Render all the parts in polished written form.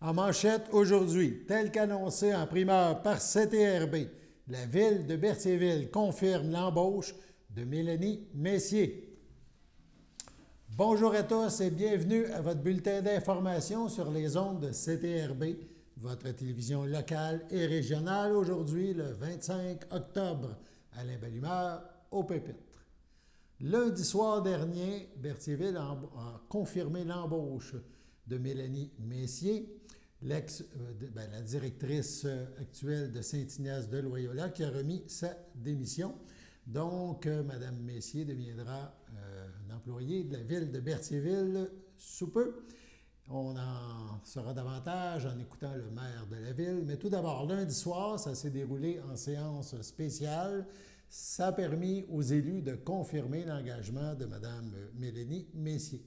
En manchette aujourd'hui, tel qu'annoncé en primeur par CTRB, la ville de Berthierville confirme l'embauche de Mélanie Messier. Bonjour à tous et bienvenue à votre bulletin d'information sur les ondes de CTRB, votre télévision locale et régionale, aujourd'hui le 25 octobre. Alain Ballumeur au pupitre. Lundi soir dernier, Berthierville a confirmé l'embauche de Mélanie Messier, la directrice actuelle de Saint-Ignace de Loyola, qui a remis sa démission. Donc, Mme Messier deviendra un employé de la ville de Berthierville sous peu. On en saura davantage en écoutant le maire de la ville. Mais tout d'abord, lundi soir, ça s'est déroulé en séance spéciale. Ça a permis aux élus de confirmer l'engagement de Mme Mélanie Messier.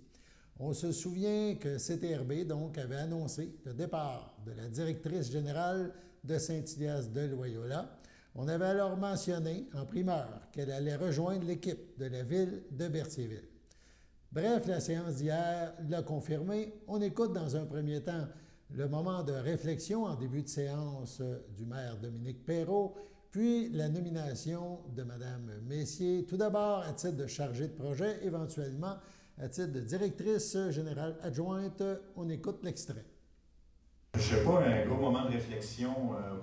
On se souvient que CTRB donc avait annoncé le départ de la directrice générale de Saint-Ignace de Loyola. On avait alors mentionné en primeur qu'elle allait rejoindre l'équipe de la ville de Berthierville. Bref, la séance d'hier l'a confirmé. On écoute dans un premier temps le moment de réflexion en début de séance du maire Dominique Perrault, puis la nomination de Mme Messier, tout d'abord à titre de chargée de projet, éventuellement à titre de directrice générale adjointe. On écoute l'extrait. Je ne sais pas, un gros moment de réflexion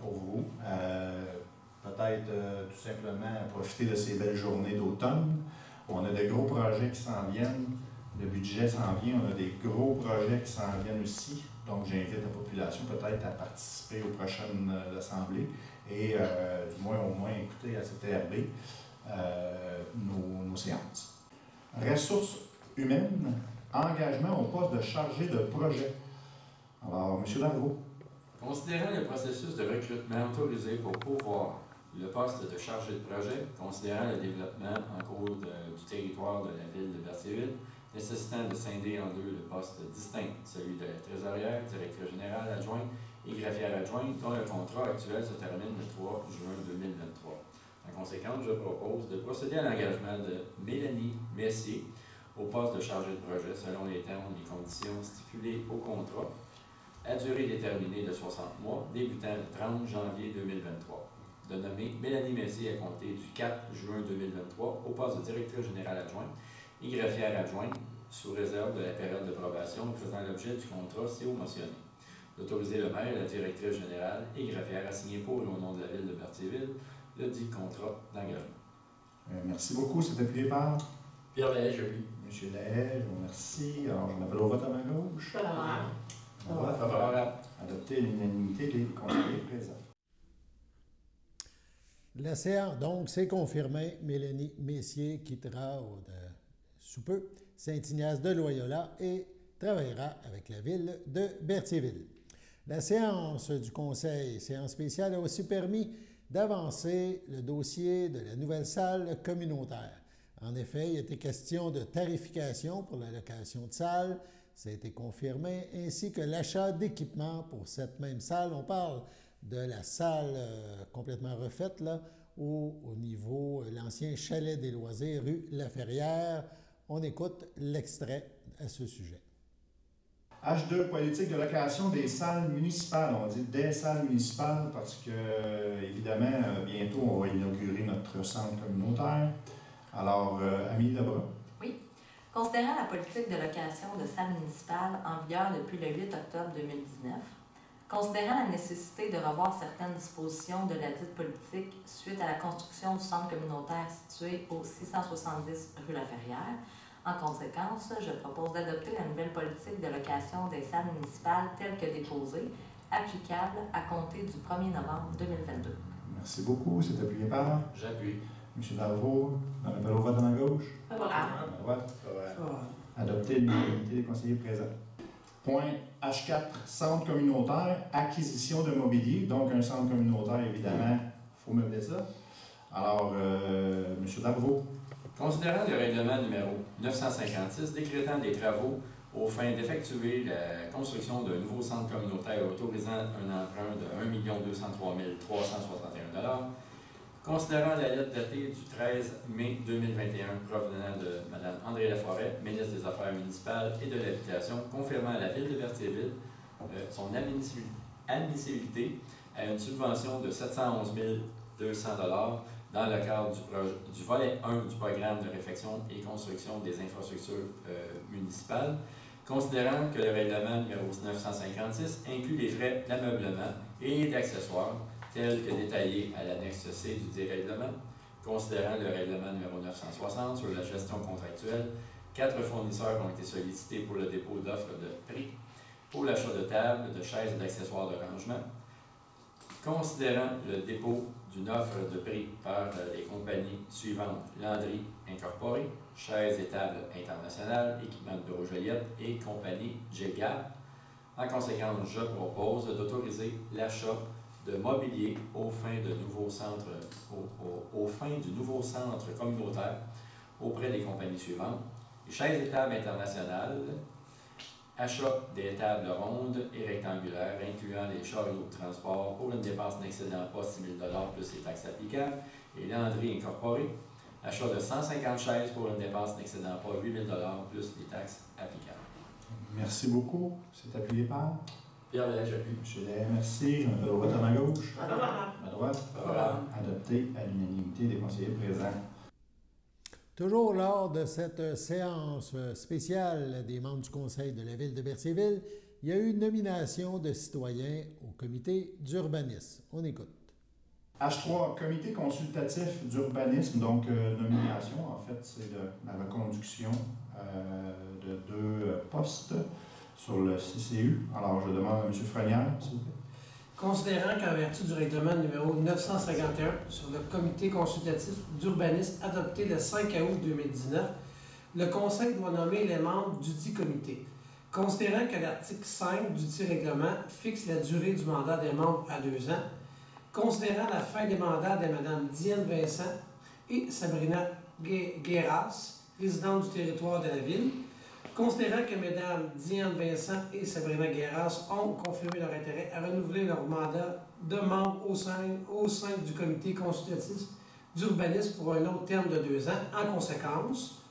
pour vous. Peut-être tout simplement profiter de ces belles journées d'automne. On a de gros projets qui s'en viennent. Le budget s'en vient. On a des gros projets qui s'en viennent aussi. Donc, j'invite la population peut-être à participer aux prochaines assemblées et du moins au moins écouter à CTRB nos séances. Ressources humaines, engagement au poste de chargé de projet. Alors, M. Darvaux. Considérant le processus de recrutement autorisé pour pourvoir le poste de chargé de projet, considérant le développement en cours du territoire de la ville de Berthierville, nécessitant de scinder en deux le poste distinct, celui de la trésorière, directrice générale adjointe et greffière adjointe, dont le contrat actuel se termine le 3 juin 2023. En conséquence, je propose de procéder à l'engagement de Mélanie Messier au poste de chargé de projet selon les termes et les conditions stipulées au contrat, à durée déterminée de 60 mois, débutant le 30 janvier 2023. De nommer Mélanie Messier à compter du 4 juin 2023 au poste de directrice générale adjointe et greffière adjointe, sous réserve de la période de probation faisant l'objet du contrat si mentionné. D'autoriser le maire et la directrice générale et greffière à signer pour et au nom de la ville de Berthierville le dit contrat d'engagement. Merci beaucoup. C'est appuyé par Pierre Lahaye, oui. M. Lahaye, je vous remercie. Alors, je m'appelle au vote à ma gauche. Favorable. Adopter l'unanimité des conseillers présents. La séance, donc, c'est confirmé. Mélanie Messier quittera sous peu Saint-Ignace de Loyola et travaillera avec la ville de Berthierville. La séance du conseil, séance spéciale, a aussi permis d'avancer le dossier de la nouvelle salle communautaire. En effet, il était question de tarification pour la location de salles, ça a été confirmé, ainsi que l'achat d'équipements pour cette même salle. On parle de la salle complètement refaite, là, au niveau l'ancien chalet des loisirs, rue Laferrière. On écoute l'extrait à ce sujet. H2, politique de location des salles municipales. On dit des salles municipales parce que, évidemment, bientôt, on va inaugurer notre centre communautaire. Alors, Amélie Lebrun. Oui. Considérant la politique de location de salles municipales en vigueur depuis le 8 octobre 2019, considérant la nécessité de revoir certaines dispositions de la dite politique suite à la construction du centre communautaire situé au 670 rue Laferrière, en conséquence, je propose d'adopter la nouvelle politique de location des salles municipales telle que déposée, applicable à compter du 1er novembre 2022. Merci beaucoup. C'est appuyé par? J'appuie. M. Darvaux, on appelle au vote à ma gauche. Favorable. Adopter l'unanimité des conseillers présents. Point H4, centre communautaire, acquisition de mobilier. Donc, un centre communautaire, évidemment, il faut meubler ça. Alors, M. Darvaux. Considérant le règlement numéro 956 décrétant des travaux aux fins d'effectuer la construction d'un nouveau centre communautaire autorisant un emprunt de 1 203 361 $, considérant la lettre datée du 13 mai 2021 provenant de Mme André Laforêt, ministre des Affaires municipales et de l'Habitation, confirmant à la Ville de Berthierville son admissibilité à une subvention de 711 200 $ dans le cadre du volet 1 du programme de réfection et construction des infrastructures municipales, considérant que le règlement numéro 956 inclut les frais d'ameublement et d'accessoires tels que détaillés à l'annexe C du dit règlement, considérant le règlement numéro 960 sur la gestion contractuelle, 4 fournisseurs ont été sollicités pour le dépôt d'offres de prix pour l'achat de tables, de chaises et d'accessoires de rangement, considérant le dépôt d'une offre de prix par les compagnies suivantes: Landry Incorporé, Chaises et tables internationales, Équipement de bureau Joliette et compagnie JGAP. En conséquence, je propose d'autoriser l'achat de mobilier aux fins du nouveau centre communautaire auprès des compagnies suivantes: Chaises et tables internationales, achat des tables rondes et rectangulaires, incluant les chariots de transport pour une dépense n'excédant pas 6 000 $ plus les taxes applicables, et Landry Incorporé, achat de 150 chaises pour une dépense n'excédant pas 8 000 $ plus les taxes applicables. Merci beaucoup. C'est appuyé par? Pierre Lahaye, j'appuie. M. Lahaye, merci. Je m'appelle au vote à ma gauche. À droite. Adopté à l'unanimité des conseillers présents. Toujours lors de cette séance spéciale des membres du Conseil de la Ville de Berthierville, il y a eu une nomination de citoyens au comité d'urbanisme. On écoute. H3, comité consultatif d'urbanisme, donc nomination, en fait, c'est la reconduction de 2 postes sur le CCU. Alors, je demande à M. Frenière, s'il vous plaît. Considérant qu'en vertu du règlement numéro 951 sur le comité consultatif d'urbanisme adopté le 5 août 2019, le Conseil doit nommer les membres du dit comité. Considérant que l'article 5 du dit règlement fixe la durée du mandat des membres à 2 ans, considérant la fin des mandats de Mme Diane Vincent et Sabrina Guéras, résidentes du territoire de la Ville, considérant que Mme Diane Vincent et Sabrina Guéras ont confirmé leur intérêt à renouveler leur mandat de membre au sein du comité consultatif d'urbanisme pour un autre terme de 2 ans, en conséquence,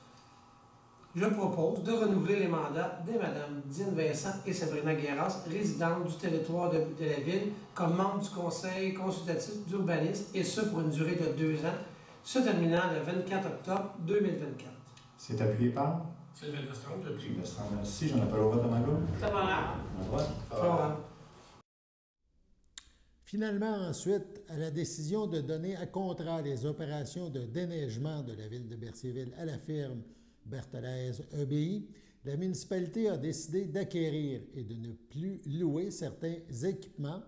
je propose de renouveler les mandats de Mme Diane Vincent et Sabrina Guéras, résidentes du territoire de la Ville, comme membres du conseil consultatif d'urbanisme, et ce pour une durée de 2 ans, se terminant le 24 octobre 2024. C'est appuyé par? Sylvain Lestrade, Sylvain Lestrade, merci. J'en appelle au vote à ma gauche. Favorable. À droite. Favorable. Finalement, ensuite, à la décision de donner à contrat les opérations de déneigement de la Ville de Berthierville à la firme Bertolaise EBI, la municipalité a décidé d'acquérir et de ne plus louer certains équipements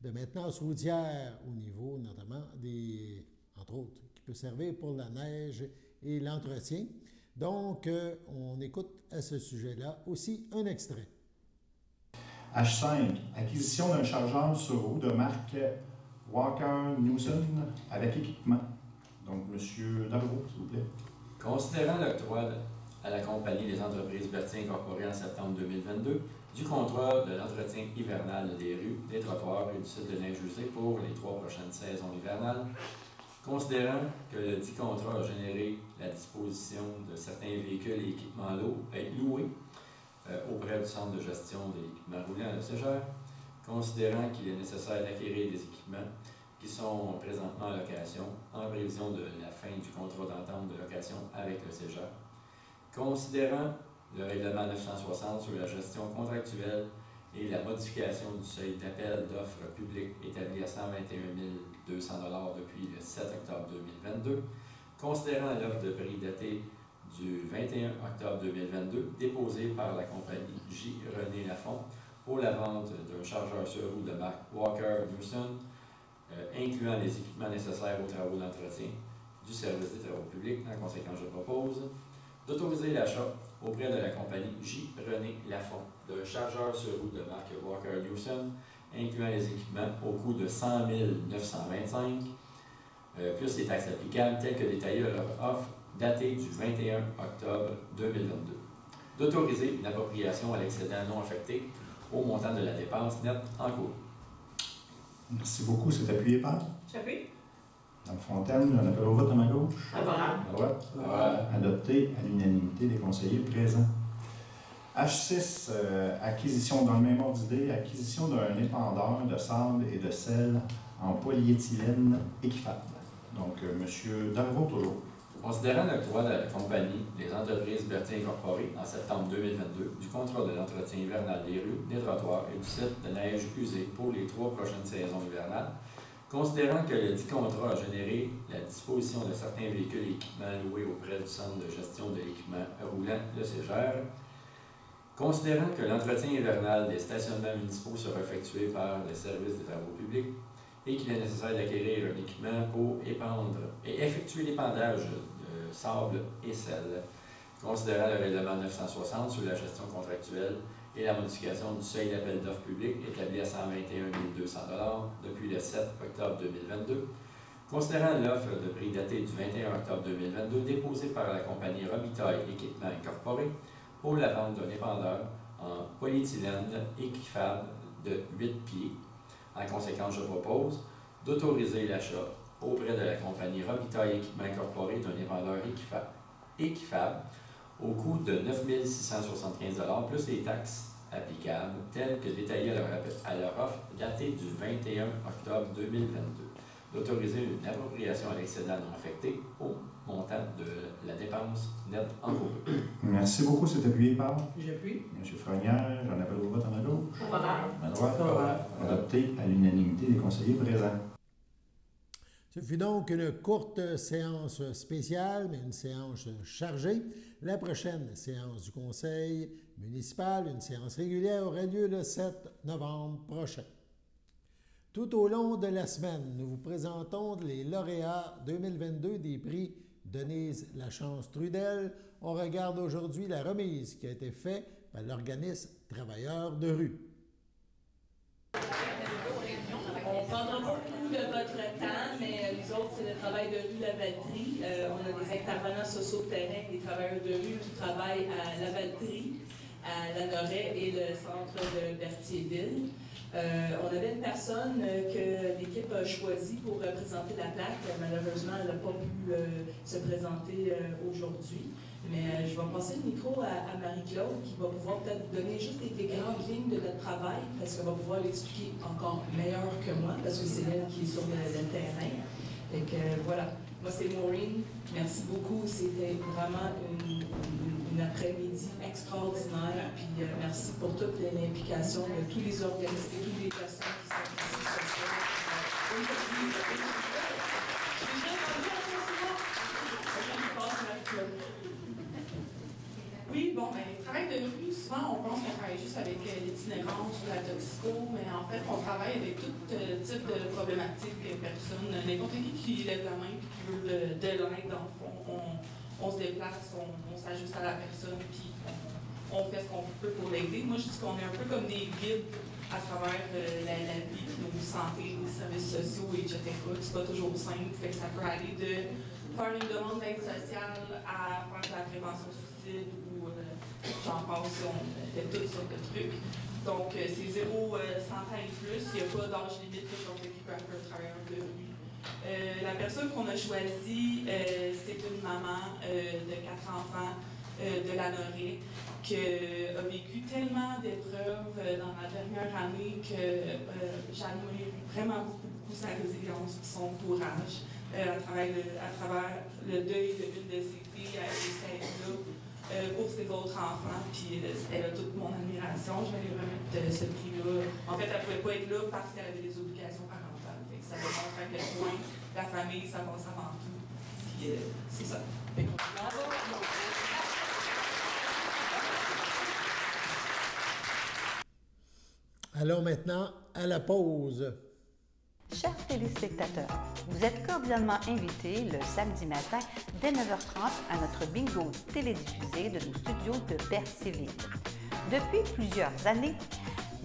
de maintenance routière au niveau notamment des, entre autres, qui peut servir pour la neige et l'entretien. Donc, on écoute à ce sujet-là aussi un extrait. H5, acquisition d'un chargeur sur roue de marque Walker Newson avec équipement. Donc, M. Dargaud, s'il vous plaît. Considérant l'octroi à la compagnie des entreprises Berthier Incorporée en septembre 2022 du contrat de l'entretien hivernal des rues, des trottoirs et du site de neige usée pour les 3 prochaines saisons hivernales, considérant que le dit contrat a généré la disposition de certains véhicules et équipements lourds à être loués auprès du centre de gestion de l'équipement roulant à la Cégère, considérant qu'il est nécessaire d'acquérir des équipements qui sont présentement en location en prévision de la fin du contrat d'entente de location avec le Cégère, considérant le règlement 960 sur la gestion contractuelle et la modification du seuil d'appel d'offres publiques établi à 121 200 $ depuis le 7 octobre 2022, considérant l'offre de prix datée du 21 octobre 2022 déposée par la compagnie J. René Lafont pour la vente d'un chargeur sur roue de marque Walker Newson, incluant les équipements nécessaires aux travaux d'entretien du service des travaux publics. En conséquence, je propose d'autoriser l'achat auprès de la compagnie J. René Lafont d'un chargeur sur roue de marque Walker Newson, incluant les équipements au coût de 100 925 plus les taxes applicables, telles que détaillées à leur offre datée du 21 octobre 2022. D'autoriser une appropriation à l'excédent non affecté au montant de la dépense nette en cours. Merci beaucoup. C'est appuyé par? J'appuie. Mme Fontaine, j'en appelle au vote à ma gauche. Favorable. À droite. Adopté à l'unanimité des conseillers présents. H6, acquisition, dans le même ordre d'idée, acquisition d'un épandeur de sable et de sel en polyéthylène équifable. Donc, M. Darvaux, toujours. Considérant l'octroi de la compagnie des entreprises Berthier Incorporées en septembre 2022 du contrat de l'entretien hivernal des rues, des trottoirs et du site de neige usé pour les 3 prochaines saisons hivernales, considérant que le dit contrat a généré la disposition de certains véhicules et équipements loués auprès du Centre de gestion de l'équipement roulant, le CEGER, considérant que l'entretien hivernal des stationnements municipaux sera effectué par le service des travaux publics et qu'il est nécessaire d'acquérir un équipement pour épandre et effectuer l'épandage de sable et sel, considérant le règlement 960 sur la gestion contractuelle et la modification du seuil d'appel d'offres publiques établi à 121 200 $ depuis le 7 octobre 2022, considérant l'offre de prix datée du 21 octobre 2022 déposée par la compagnie Robitaille Équipement Incorporé pour la vente d'un épandeur en polyéthylène équifable de 8 pieds. En conséquence, je propose d'autoriser l'achat auprès de la compagnie Robitaille Équipement Incorporé d'un épandeur équifable au coût de 9 675 $ plus les taxes applicables, telles que détaillées à leur offre datée du 21 octobre 2022. D'autoriser une appropriation à l'excédent non affecté au montant de la dépense nette encourue. Merci beaucoup. C'est appuyé par J'appuie. M. Frognière. J'en appelle au vote en ma gauche. Favorable. À ma droite. Adopté à l'unanimité des conseillers présents. Ce fut donc une courte séance spéciale, mais une séance chargée. La prochaine séance du Conseil municipal, une séance régulière, aura lieu le 7 novembre prochain. Tout au long de la semaine, nous vous présentons les lauréats 2022 des prix Denise Lachance-Trudel. On regarde aujourd'hui la remise qui a été faite par l'organisme Travailleurs de rue. On ne prendra pas beaucoup de votre temps, mais nous autres, c'est le travail de rue Lavaltrie. On a des intervenants sociaux de terrain, des travailleurs de rue qui travaillent à Lavaltrie, à Lanoret et le centre de Berthierville. On avait une personne que l'équipe a choisie pour représenter la plaque. Malheureusement, elle n'a pas pu se présenter aujourd'hui. Mais je vais passer le micro à Marie-Claude qui va pouvoir peut-être vous donner juste des grandes lignes de notre travail parce qu'elle va pouvoir l'expliquer encore meilleur que moi parce que c'est elle qui est sur le terrain. Et que voilà. Moi, c'est Maureen. Merci beaucoup. C'était vraiment une après-midi extraordinaire. Puis merci pour toute l'implication de tous les organismes et toutes les personnes qui sont ici ce soir. Oui, bon, ben, le travail de rue, souvent, on pense qu'on travaille juste avec l'itinérance ou la toxico, mais en fait, on travaille avec tout type de problématiques, personnes, n'importe qui lève la main et qui veut de l'aide, dans le fond. On se déplace, on s'ajuste à la personne, puis on fait ce qu'on peut pour l'aider. Moi, je dis qu'on est un peu comme des guides à travers la vie, nos santé, les services sociaux, etc. C'est pas toujours simple, fait que ça peut aller de faire une demande d'aide sociale à faire de la prévention suicide ou j'en passe, on fait toutes sortes de trucs. Donc, c'est 0 100 ans et plus, il n'y a pas d'âge limite pour qui peut appeler un travailleur de rue. La personne qu'on a choisie, c'est une maman de 4 enfants de Lanoret qui a vécu tellement d'épreuves dans la dernière année que j'admire vraiment beaucoup sa résilience et son courage à travers le deuil d'une de ses filles. Elle essaie là pour ses autres enfants, puis elle a toute mon admiration. Je vais lui remettre ce prix-là. En fait, elle ne pouvait pas être là parce qu'elle avait des obligations parentales. Fait que ça démontre à quel point la famille, ça passe avant tout. Puis c'est ça. Allons maintenant à la pause. Chers téléspectateurs, vous êtes cordialement invités le samedi matin dès 9h30 à notre bingo télédiffusé de nos studios de Berthierville. Depuis plusieurs années,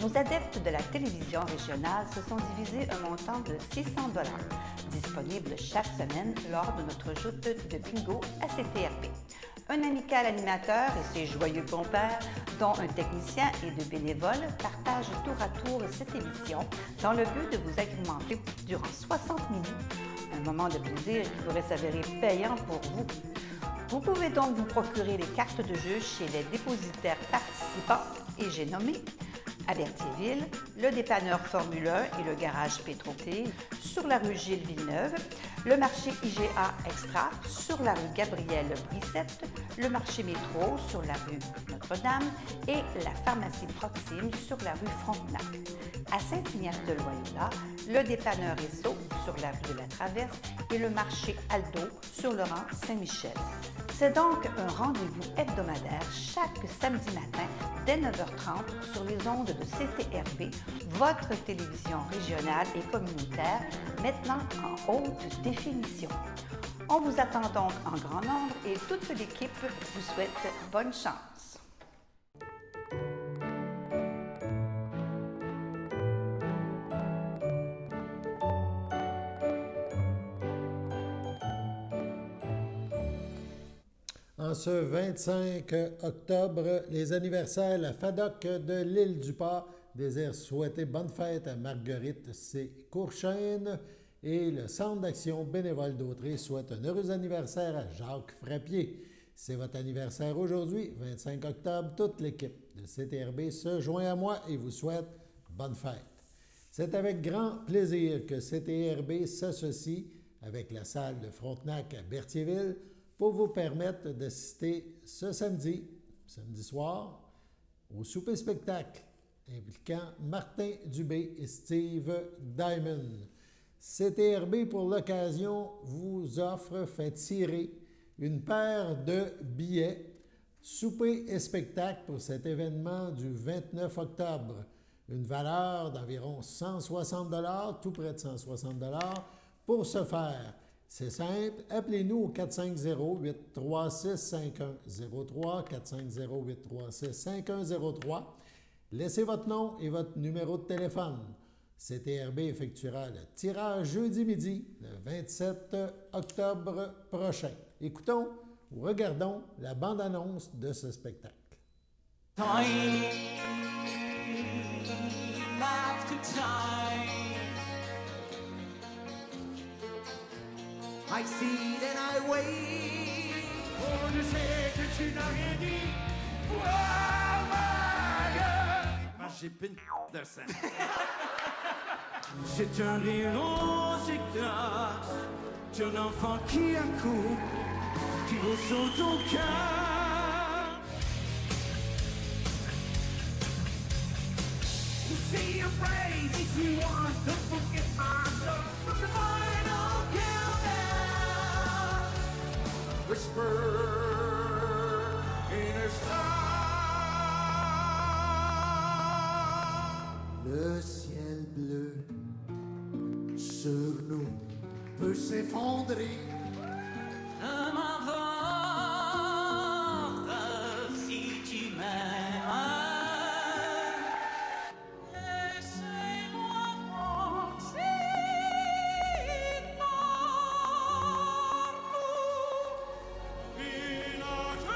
nos adeptes de la télévision régionale se sont divisés un montant de 600 $, disponible chaque semaine lors de notre joute de bingo à CTRP. Un amical animateur et ses joyeux compères, dont un technicien et deux bénévoles, partagent tour à tour cette émission dans le but de vous agrémenter durant 60 minutes. Un moment de plaisir qui pourrait s'avérer payant pour vous. Vous pouvez donc vous procurer les cartes de jeu chez les dépositaires participants et j'ai nommé à Berthierville, le dépanneur Formule 1 et le garage Pétroté sur la rue Gilles Villeneuve, le marché IGA Extra sur la rue Gabrielle Brissette, le marché Métro sur la rue Notre-Dame et la pharmacie Proxime sur la rue Frontenac. À Saint-Ignace-de-Loyola, le dépanneur Esso sur la rue de la Traverse et le marché Aldo sur le rang Saint-Michel. C'est donc un rendez-vous hebdomadaire chaque samedi matin dès 9h30 sur les ondes de CTRB, votre télévision régionale et communautaire, maintenant en haute définition. On vous attend donc en grand nombre et toute l'équipe vous souhaite bonne chance. En ce 25 octobre, les anniversaires, la FADOC de l'île du Port désire souhaiter bonne fête à Marguerite C. Courchaine et le Centre d'action bénévole d'Autrey souhaite un heureux anniversaire à Jacques Frappier. C'est votre anniversaire aujourd'hui, 25 octobre. Toute l'équipe de CTRB se joint à moi et vous souhaite bonne fête. C'est avec grand plaisir que CTRB s'associe avec la salle de Frontenac à Berthierville pour vous permettre d'assister ce samedi soir, au souper-spectacle impliquant Martin Dubé et Steve Diamond. CTRB, pour l'occasion, vous fait tirer une paire de billets souper et spectacle pour cet événement du 29 octobre. Une valeur d'environ 160 $, tout près de 160 $. Pour ce faire, c'est simple, appelez-nous au 450-836-5103, 450-836-5103. Laissez votre nom et votre numéro de téléphone. CTRB effectuera le tirage jeudi midi, le 27 octobre prochain. Écoutons ou regardons la bande-annonce de ce spectacle. Time after time, I sit and I wait for the second tsunami. Moi j'ai plus une de sang. C'est un héros éclat d'un enfant qui accourt, qui vous saute au cœur. Say your phrase if you want to forget my love from the final countdown. Whisper in a star. Le ciel bleu sur nous peut s'effondrer. M'emporte si tu m'aimes. Laissez-moi penser par nous. Village.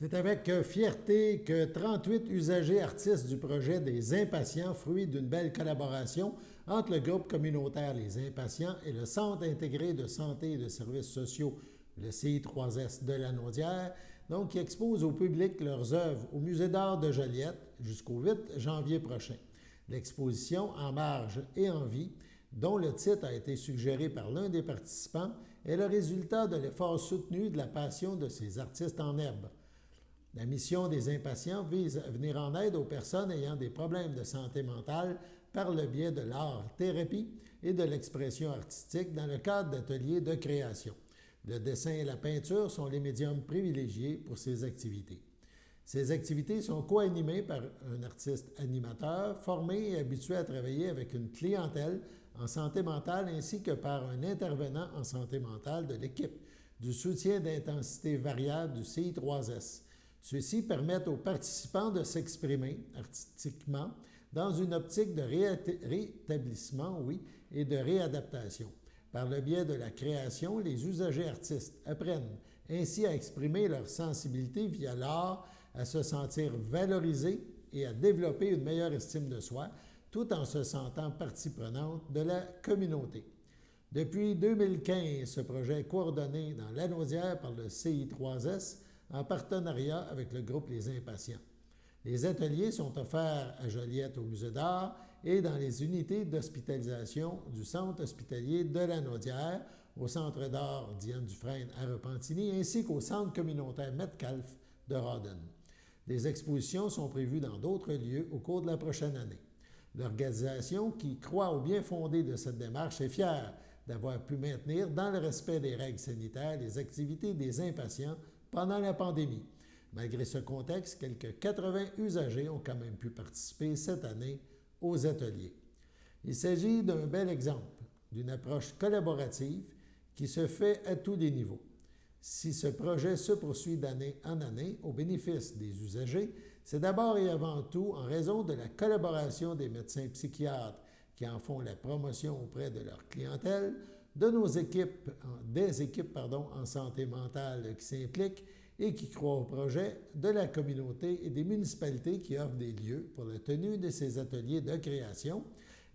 C'est avec fierté que 38 usagers artistes du projet des Impatients, fruit d'une belle collaboration entre le groupe communautaire Les Impatients et le Centre intégré de santé et de services sociaux, le CI3S de la Naudière, donc qui expose au public leurs œuvres au Musée d'art de Joliette jusqu'au 8 janvier prochain. L'exposition En marge et en vie, dont le titre a été suggéré par l'un des participants, est le résultat de l'effort soutenu de la passion de ces artistes en herbe. La mission des Impatients vise à venir en aide aux personnes ayant des problèmes de santé mentale par le biais de l'art-thérapie et de l'expression artistique dans le cadre d'ateliers de création. Le dessin et la peinture sont les médiums privilégiés pour ces activités. Ces activités sont co-animées par un artiste animateur formé et habitué à travailler avec une clientèle en santé mentale ainsi que par un intervenant en santé mentale de l'équipe du soutien d'intensité variable du CI3S. Ceux-ci permettent aux participants de s'exprimer artistiquement dans une optique de rétablissement, et de réadaptation. Par le biais de la création, les usagers artistes apprennent ainsi à exprimer leur sensibilité via l'art, à se sentir valorisés et à développer une meilleure estime de soi, tout en se sentant partie prenante de la communauté. Depuis 2015, ce projet est coordonné dans Lanaudière par le CI3S en partenariat avec le groupe Les Impatients. Les ateliers sont offerts à Joliette au Musée d'art et dans les unités d'hospitalisation du Centre hospitalier de Lanaudière, au Centre d'art Diane Dufresne à Repentigny, ainsi qu'au Centre communautaire Metcalfe de Rawdon. Des expositions sont prévues dans d'autres lieux au cours de la prochaine année. L'organisation, qui croit au bien fondé de cette démarche, est fière d'avoir pu maintenir, dans le respect des règles sanitaires, les activités des impatients pendant la pandémie. Malgré ce contexte, quelques 80 usagers ont quand même pu participer cette année aux ateliers. Il s'agit d'un bel exemple d'une approche collaborative qui se fait à tous les niveaux. Si ce projet se poursuit d'année en année au bénéfice des usagers, c'est d'abord et avant tout en raison de la collaboration des médecins psychiatres qui en font la promotion auprès de leur clientèle, de nos équipes, des équipes en santé mentale qui s'impliquent et qui croient au projet, de la communauté et des municipalités qui offrent des lieux pour la tenue de ces ateliers de création,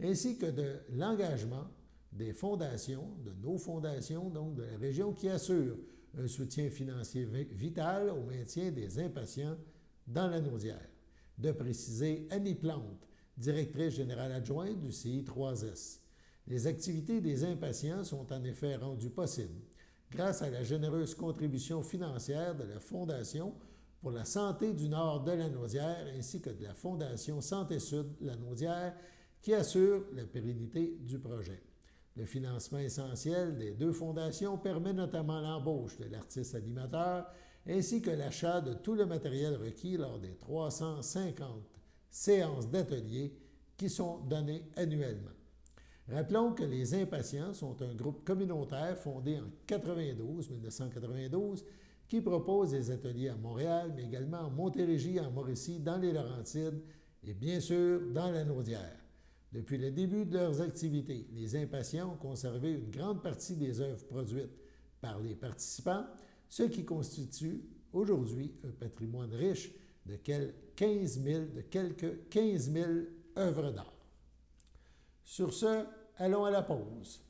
ainsi que de l'engagement des fondations, de nos fondations, donc de la région, qui assurent un soutien financier vital au maintien des impatients dans la Naudière. De préciser Annie Plante, directrice générale adjointe du CI3S. Les activités des impatients sont en effet rendues possibles grâce à la généreuse contribution financière de la Fondation pour la santé du Nord de la Naudière ainsi que de la Fondation Santé Sud la Naudière qui assure la pérennité du projet. Le financement essentiel des deux fondations permet notamment l'embauche de l'artiste animateur ainsi que l'achat de tout le matériel requis lors des 350 séances d'ateliers qui sont données annuellement. Rappelons que les Impatients sont un groupe communautaire fondé en 1992, qui propose des ateliers à Montréal, mais également en Montérégie, en Mauricie, dans les Laurentides et bien sûr dans la Naudière. Depuis le début de leurs activités, les Impatients ont conservé une grande partie des œuvres produites par les participants, ce qui constitue aujourd'hui un patrimoine riche de quelques 15 000 œuvres d'art. Sur ce, allons à la pause.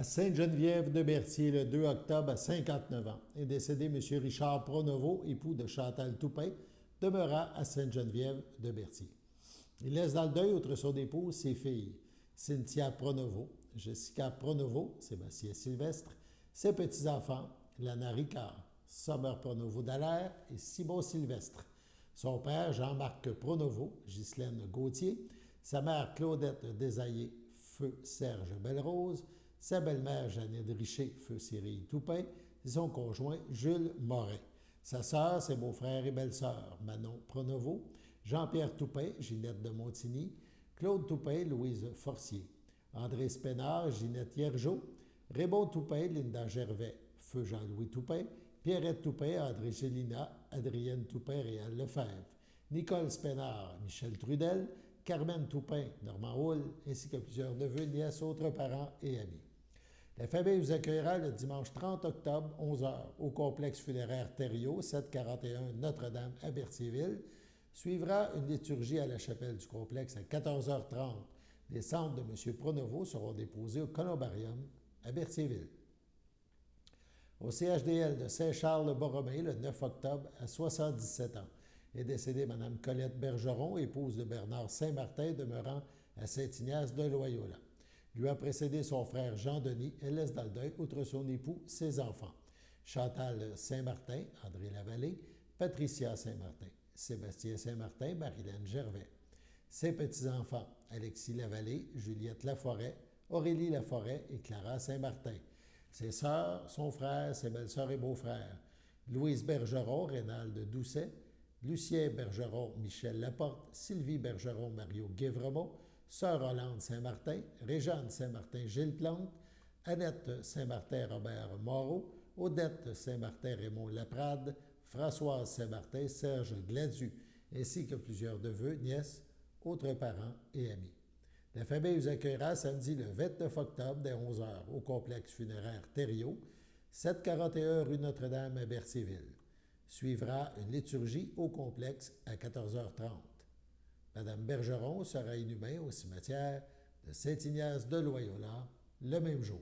À Sainte-Geneviève-de-Berthier, le 2 octobre, à 59 ans, est décédé M. Richard Pronovo, époux de Chantal Toupin, demeurant à Sainte-Geneviève-de-Berthier. Il laisse dans le deuil, outre son épouse, ses filles, Cynthia Pronovo, Jessica Pronovo, Sébastien Sylvestre, ses petits-enfants, Lana Ricard, Sommer Pronovo d'Alaire et Simon Sylvestre, son père, Jean-Marc Pronovo, Ghislaine Gauthier, sa mère, Claudette Desaillé, feu Serge Bellerose, sa belle-mère, Jeannette Richer, feu Cyril Toupin, et son conjoint, Jules Morin. Sa sœur, ses beaux-frères et belles-sœurs, Manon Pronovo, Jean-Pierre Toupin, Ginette de Montigny, Claude Toupin, Louise Forcier, André Spénard, Ginette Hiergeau, Raymond Toupin, Linda Gervais, feu Jean-Louis Toupin, Pierrette Toupin, André Gélina, Adrienne Toupin, Réal Lefebvre, Nicole Spénard, Michel Trudel, Carmen Toupin, Normand Houle, ainsi que plusieurs neveux, nièces, autres parents et amis. La famille vous accueillera le dimanche 30 octobre, 11h, au complexe funéraire Thériault, 741 Notre-Dame à Berthierville. Suivra une liturgie à la chapelle du complexe à 14h30, Les cendres de M. Pronovo seront déposées au columbarium à Berthierville. Au CHDL de Saint-Charles-le-Borromée, le 9 octobre, à 77 ans, est décédée Mme Colette Bergeron, épouse de Bernard Saint-Martin, demeurant à Saint-Ignace de Loyola. Lui a précédé son frère Jean-Denis. Elle laisse dans le deuil, outre son époux, ses enfants. Chantal Saint-Martin, André Lavallée, Patricia Saint-Martin, Sébastien Saint-Martin, Marilène Gervais. Ses petits-enfants, Alexis Lavallée, Juliette Laforêt, Aurélie Laforêt et Clara Saint-Martin. Ses sœurs, son frère, ses belles-sœurs et beaux-frères, Louise Bergeron, Rénald Doucet, Lucien Bergeron, Michel Laporte, Sylvie Bergeron, Mario Guévremont, Sœur Hollande Saint-Martin, Réjeanne Saint-Martin, Gilles Plante, Annette Saint-Martin, Robert Moreau, Odette Saint-Martin, Raymond Laprade, Françoise Saint-Martin, Serge Gladu, ainsi que plusieurs neveux, nièces, autres parents et amis. La famille vous accueillera samedi le 29 octobre dès 11h au complexe funéraire Thériault, 741 rue Notre-Dame à Berthierville. Suivra une liturgie au complexe à 14h30. Mme Bergeron sera inhumée au cimetière de Saint-Ignace de Loyola le même jour.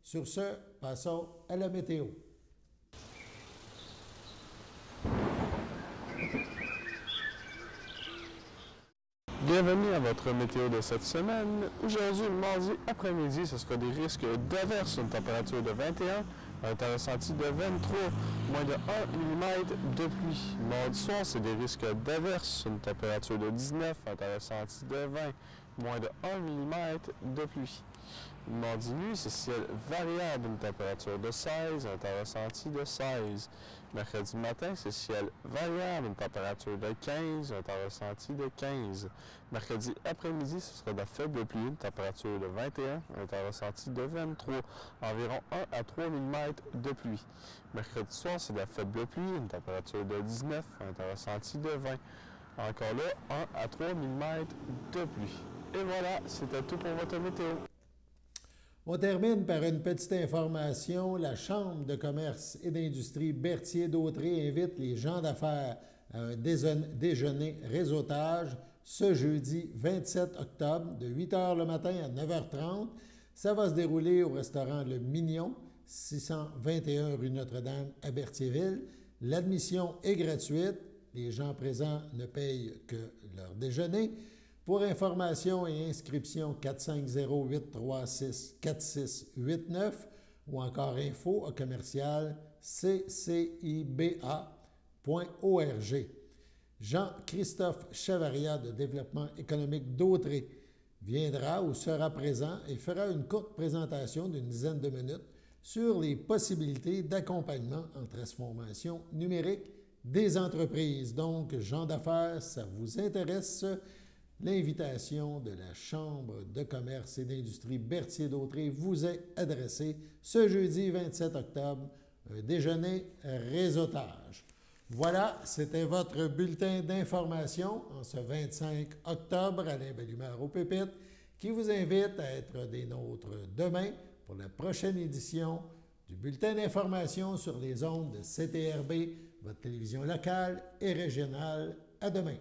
Sur ce, passons à la météo. Bienvenue à votre météo de cette semaine. Aujourd'hui, mardi après-midi, ce sera des risques d'averses sur une température de 21, un temps ressenti de 23, moins de 1 mm de pluie. Mardi soir, c'est des risques d'averses sur une température de 19, un temps ressenti de 20, moins de 1 mm de pluie. Mardi nuit, c'est ciel variable, une température de 16, un temps ressenti de 16. Mercredi matin, c'est ciel variable, une température de 15, un temps ressenti de 15. Mercredi après-midi, ce sera de la faible pluie, une température de 21, un temps ressenti de 23, environ 1 à 3 mm de pluie. Mercredi soir, c'est de la faible pluie, une température de 19, un temps ressenti de 20. Encore là, 1 à 3 mm de pluie. Et voilà, c'était tout pour votre météo. On termine par une petite information. La Chambre de commerce et d'industrie Berthier-Dautré invite les gens d'affaires à un déjeuner réseautage ce jeudi 27 octobre de 8h le matin à 9h30. Ça va se dérouler au restaurant Le Mignon, 621 rue Notre-Dame à Berthierville. L'admission est gratuite. Les gens présents ne payent que leur déjeuner. Pour information et inscription, 450-836-4689 ou encore info @commercial ccIBA.org. Jean-Christophe Chavaria de Développement économique d'Autré viendra ou sera présent et fera une courte présentation d'une dizaine de minutes sur les possibilités d'accompagnement en transformation numérique des entreprises. Donc, gens d'affaires, ça vous intéresse? L'invitation de la Chambre de commerce et d'industrie Berthier-Dautré vous est adressée ce jeudi 27 octobre, un déjeuner réseautage. Voilà, c'était votre bulletin d'information en ce 25 octobre. Alain Bellumeur au pupitre, qui vous invite à être des nôtres demain pour la prochaine édition du bulletin d'information sur les ondes de CTRB, votre télévision locale et régionale. À demain.